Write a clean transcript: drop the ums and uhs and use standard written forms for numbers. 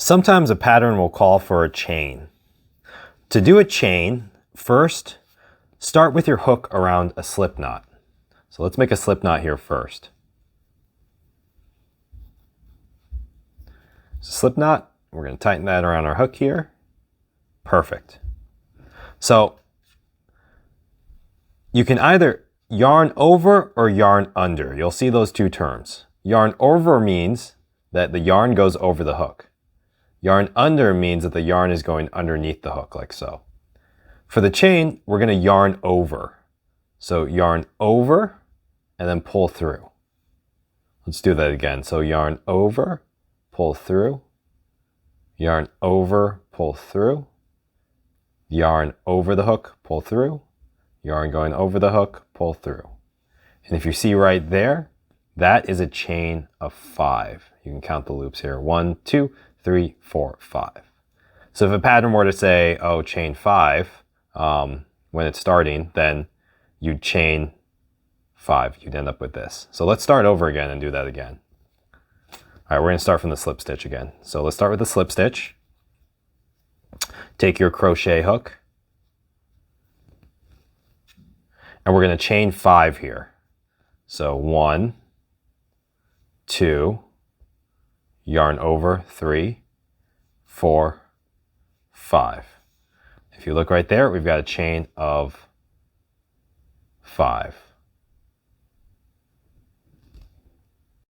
Sometimes a pattern will call for a chain. To do a chain, first, start with your hook around a slip knot. So let's make a slip knot here first. Slip knot, we're going to tighten that around our hook here. Perfect. So you can either yarn over or yarn under. You'll see those two terms. Yarn over means that the yarn goes over the hook. Yarn under means that the yarn is going underneath the hook, like so. For the chain, we're going to yarn over. So yarn over and then pull through. Let's do that again. So yarn over, pull through, yarn over, pull through, yarn over the hook, pull through, yarn going over the hook, pull through. And if you see right there, that is a chain of 5. You can count the loops here. 1, 2, 3, 4, 5. So if a pattern were to say, oh, chain 5, when it's starting, then you'd chain 5. You'd end up with this. So let's start over again and do that again. All right, we're going to start from the slip stitch again. So let's start with the slip stitch. Take your crochet hook. And we're going to chain 5 here. So 1, 2, yarn over, 3, 4, 5. If you look right there, we've got a chain of 5.